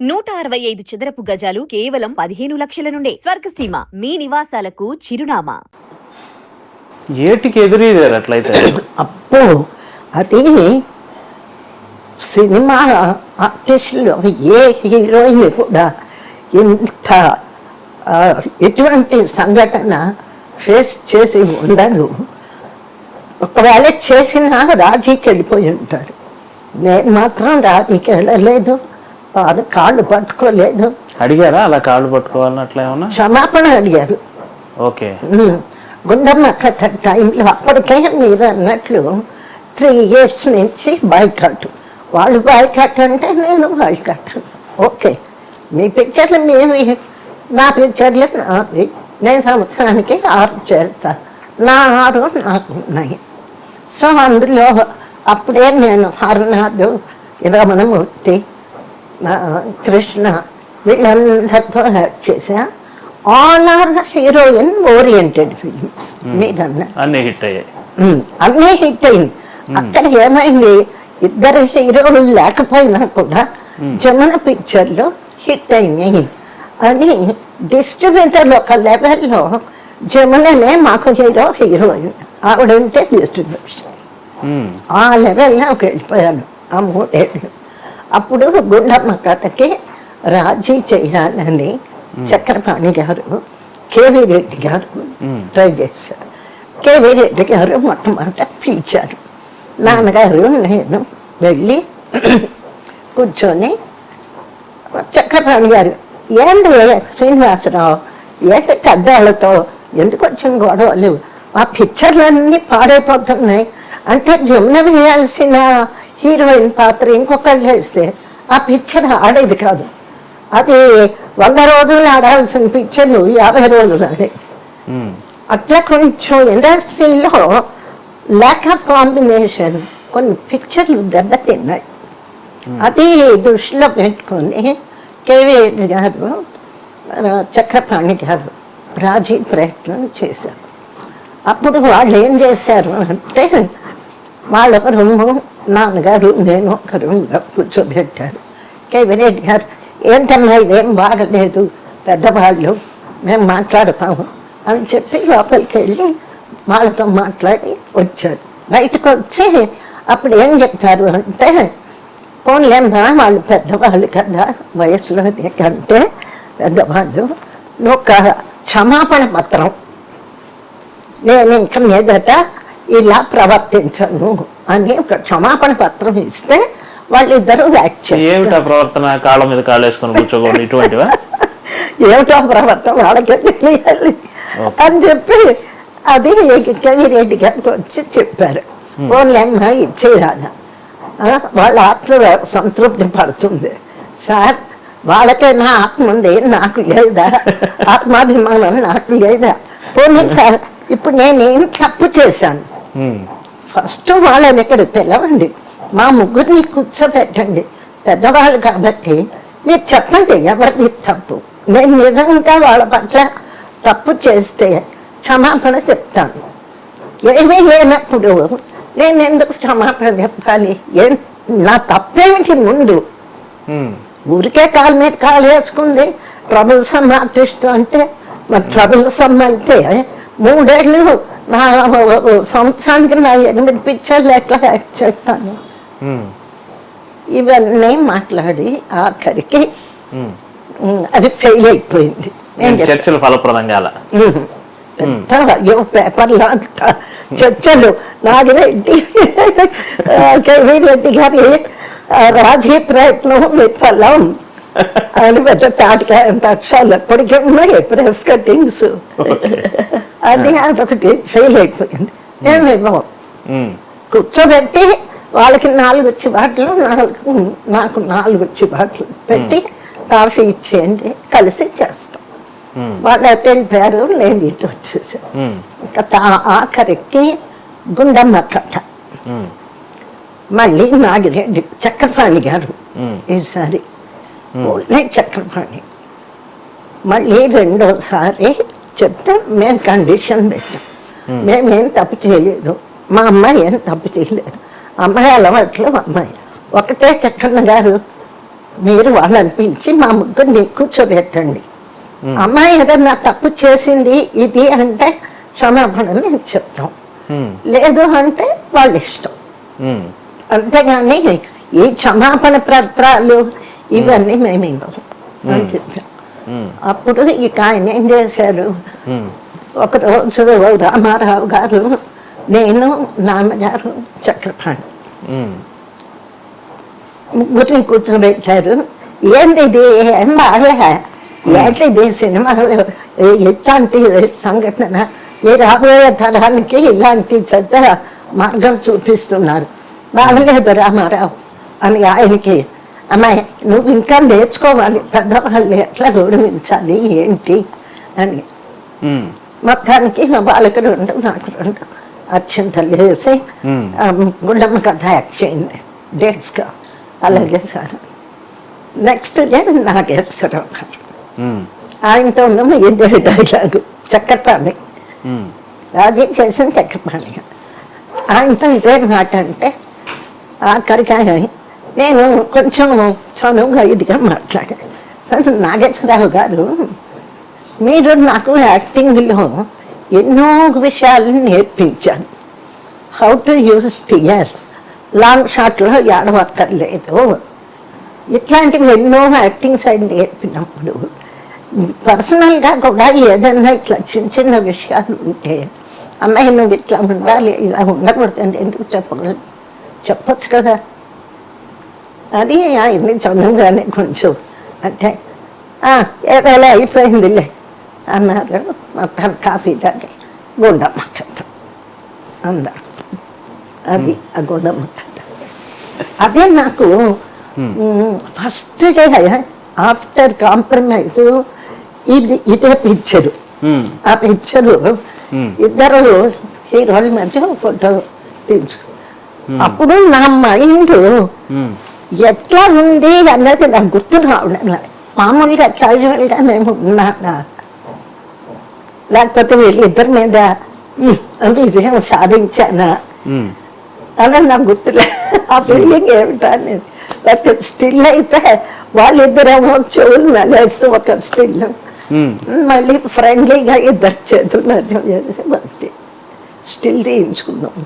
165 చదరపు గజాలు కేవలం 15 లక్షల నుండే. స్వర్గసీమ మీ నివాసాలకు చిరునామా. ఏటికి ఎదురీదారు అట్లయితే? అప్పు అది సినిమా ఆర్టిస్టులు ఏ హీరోయిన్ కూడా ఇంత ఎటువంటి సంఘటన ఫేస్ చేసి ఉండదు. ఒకవేళ చేసినా రాజీకి వెళ్ళిపోయి ఉంటారు. నేను మాత్రం రాజీకి వెళ్ళలేదు, అది కాళ్ళు పట్టుకోలేదు. అడిగారా అలా కాళ్ళు పట్టుకోవాలని? అట్లా ఏమన్నా క్షమాపణ అడిగారు. ఓకే. గుండమ్మ కథ టైంలో అప్పటికే మీరు అన్నట్లు 3 years నుంచి బాయ్కాట్. వాళ్ళు బాయ్కాట్ అంటే నేను బాయ్కాట్. ఓకే, మీ పిక్చర్లు మీవి, నా పిక్చర్లు నావి. నేను సంవత్సరానికి 6 చేస్తా, నా 6 నాకు ఉన్నాయి. సో అందులో అప్పుడే నేను హరనాథ్, రమణమూర్తి, కృష్ణ వీళ్ళందరితో యాక్ట్ చేశా. All are heroine oriented films. మీరన్నా అన్ని హిట్ అయ్యాయి. అన్నీ హిట్ అయింది. అక్కడ ఏమైంది, 2 హీరోలు లేకపోయినా కూడా జమున పిక్చర్లో హిట్ అయినాయి అని డిస్ట్రిబ్యూటర్ ఒక లెవెల్లో జముననే మాకు హీరోయిన్ ఆవిడంటే డిస్ట్రిబ్యూషన్. ఆ లెవెల్లోకి వెళ్ళిపోయాను ఆ 3 ఏళ్ళు. అప్పుడు గుండమ్మ కథకి రాజీ చేయాలని చక్రపాణి గారు, కేవీ రెడ్డి గారు ట్రై చేశారు. కేవీ రెడ్డి గారు మొట్టమొదట పిలిచారు. నాన్నగారు నేను వెళ్ళి కూర్చొని, చక్రపాణి గారు ఏంటి శ్రీనివాసరావు, ఏంటి పెద్దవాళ్ళతో ఎందుకు వచ్చిన గొడవలు, ఆ పిక్చర్లన్నీ పాడైపోతున్నాయి అంటే జమున వేయాల్సిన హీరోయిన్ పాత్ర ఇంకొకళ్ళు వేస్తే ఆ పిక్చర్ ఆడేది కాదు. అది 100 రోజులు ఆడాల్సిన పిక్చర్లు 50 రోజులు ఆడే. అట్లా కొంచెం ఇండస్ట్రీలో ల్యాక్ ఆఫ్ కాంబినేషన్ కొన్ని పిక్చర్లు దెబ్బతిన్నాయి. అది దృష్టిలో పెట్టుకొని కేవీ గారు, చక్రపాణి గారు రాజీ ప్రయత్నం చేశారు. అప్పుడు వాళ్ళు ఏం చేశారు అంటే, వాళ్ళ రూము, నాన్నగారు నేను ఒక రూమ్లో కూర్చోబెట్టారు. కేవీ రెడ్డి గారు ఏంటన్నా ఇదేం బాగలేదు, పెద్దవాళ్ళు మేము మాట్లాడతాము అని చెప్పి లోపలికి వెళ్ళి వాళ్ళతో మాట్లాడి వచ్చారు. బయటకు వచ్చి అప్పుడు ఏం చెప్పారు అంటే, పోన్లేమ్మా వాళ్ళు పెద్దవాళ్ళు కదా, వయసులో కంటే పెద్దవాళ్ళు, ఒక క్షమాపణ పత్రం, నేను ఇంక మీదట ఇలా ప్రవర్తించను అని ఒక క్షమాపణ పత్రం ఇస్తే వాళ్ళిద్దరూ యాక్ట్ చేస్తారు. ఏమిటా ప్రవర్తన? కాళ్ళ మీద కాళ్ళు వేసుకొని కూర్చోకూడదు ఇటువంటివా? ఏమిటా ప్రవర్తన వాళ్ళకే తెలియాలి అని చెప్పి అది కేవీ రెడ్డి గారికి వచ్చి చెప్పారు. ఓన్లేమ్మా ఇచ్చేయాలి, వాళ్ళ ఆత్మ సంతృప్తి పడుతుంది. సార్ వాళ్ళకైనా ఆత్మ ఉంది, నాకు లేదా, ఆత్మాభిమానం నాకు లేదా. పోనీ సార్ ఇప్పుడు నేనేం తప్పు చేశాను, ఫస్ట్ వాళ్ళని ఇక్కడ పిలవండి, మా ముగ్గురిని కూర్చోబెట్టండి, పెద్దవాళ్ళు కాబట్టి మీరు చెప్పండి ఎవరిది తప్పు. నేను నిజంగా వాళ్ళ పట్ల తప్పు చేస్తే క్షమాపణ చెప్తాను, ఏమీ లేనప్పుడు నేను ఎందుకు క్షమాపణ చెప్పాలి? నా తప్పేమిటి? ముందు ఊరికే కాలు మీద కాలు వేసుకుంది ట్రబుల్ సమ్ ఆర్టిస్ట్ అంటే, మరి ట్రబుల్ సమ్ అయితే 3 ఏళ్ళు నా సంవత్సరానికి నా 8 పిక్చర్లు ఎట్లా యాక్ట్ చేస్తాను? ఇవన్నీ మాట్లాడి ఆఖరికి అది ఫెయిల్ అయిపోయింది. చర్చలు ఫలప్రదంగా పేపర్లో అంతా చర్చలు. నాగిరెడ్డి, కేవీ రెడ్డి గారి రాజీ ప్రయత్నం విఫలం అని పెద్ద తాటికాయ అక్షరాలు ఎప్పటికీ ఉన్నాయి, ప్రెస్ కటింగ్స్. అది అదొకటి ఫెయిల్ అయిపోయింది. ఏమేమో కూర్చోబెట్టి వాళ్ళకి 4 చివాట్లు, నాకు 4 చివాట్లు పెట్టి కాఫీ ఇచ్చేయండి, కలిసి చేస్తాం. వాళ్ళు అటు వెళ్ళిపోయారు, నేను ఇటు వచ్చేసాను. ఇంకా ఆఖరికి గుండమ్మ కథ మళ్ళీ నాగిరెడ్డి, చక్రపాణి గారు ఈసారి చక్రపాణి మళ్ళీ 2వసారి చెప్తే మేము కండిషన్ పెట్టాం, మేమేం తప్పు చేయలేదు, మా అమ్మాయి ఏం తప్పు చేయలేదు, అమ్మాయి అలవాట్లు అమ్మాయి ఒకటే. చక్కన్న గారు మీరు వాళ్ళని పిలిచి మా ముగ్గురిని కూర్చోబెట్టండి. అమ్మాయి ఏదన్నా తప్పు చేసింది ఇది అంటే క్షమాపణ మేము చెప్తాం, లేదు అంటే వాళ్ళ ఇష్టం. అంతేగాని ఈ క్షమాపణ పత్రాలు ఇవన్నీ మేము ఇవ్వము అని చెప్పాం. అప్పుడు ఇక ఆయన ఏం చేశారు, ఒకరోజు రామారావు గారు, నేను, నాన్నగారు, చక్రపాణి ముగ్గురిని కూర్చోబెట్టారు. ఏంది ఇది, ఏం బాగా ఏంటిది సినిమాలో ఇట్లాంటి సంఘటన, ఈ రాబోయే తరానికి ఇలాంటి పెద్ద మార్గం చూపిస్తున్నారు, బాగలేదు రామారావు అని ఆయనకి. అమ్మాయి నువ్వు ఇంకా నేర్చుకోవాలి, పెద్దవాళ్ళు ఎట్లా గౌరవించాలి ఏంటి అని. మొత్తానికి వాళ్ళకి 2 నాకు 2 అక్షంతలు వేసి గుండమ్మ కథ యాక్ట్ చేయండి డేట్స్గా. అలాగే సార్. నెక్స్ట్ డే నాగేశ్వరరావు గారు, ఆయనతో ఇద్దరు డైలాగు, చక్రపాణి రాజీ చేసిన చక్రపాణి. ఆయనతో ఇదే మాట అంటే ఆఖరికి నేను కొంచెం చనువుగా ఇదిగా మాట్లాడాను. నాగేశ్వరరావు గారు, మీరు నాకు యాక్టింగ్లో ఎన్నో విషయాలు నేర్పించారు. How to use steer, long షాట్లో ఏడవక్కర్లేదు, ఇట్లాంటివి ఎన్నో యాక్టింగ్ సైడ్ నేర్పినప్పుడు పర్సనల్గా కూడా ఏదైనా ఇట్లా చిన్న చిన్న విషయాలు ఉంటే, అమ్మాయి నువ్వు ఇట్లా ఉండాలి, ఇలా ఉండకూడదండి, ఎందుకు చెప్పకూడదు, చెప్పచ్చు కదా. అది ఆయన్ని చదువుగానే కొంచెం అంటే ఏదైనా అయిపోయిందిలే అన్నారు. మొత్తం కాఫీ తాగి గుండమ్మ కథ అందరు. అది ఆ గుండమ్మ కథ. అదే నాకు ఫస్ట్ డే ఆఫ్టర్ కాంప్రమైజ్ ఇదే పిక్చరు. ఆ పిక్చరు ఇద్దరు హీరోల మధ్య ఫోటో తీసు. అప్పుడు నా మైండ్ ఎట్లా ఉంది అన్నది నాకు గుర్తు రావడం. మామూలుగా క్యాజువల్గా మేము ఉన్నానా, లేకపోతే వీళ్ళిద్దరి మీద విజయం సాధించానా అన్నది నాకు గుర్తులే. ఆ ఫీలింగ్ ఏమిటా అనేది. బట్ స్టిల్ అయితే వాళ్ళిద్దరేమో చెవులు మెలేస్తూ ఒక స్టిల్, మళ్ళీ ఫ్రెండ్లీగా ఇద్దరు చేతులు చేసి స్టిల్ తీయించుకున్నాం.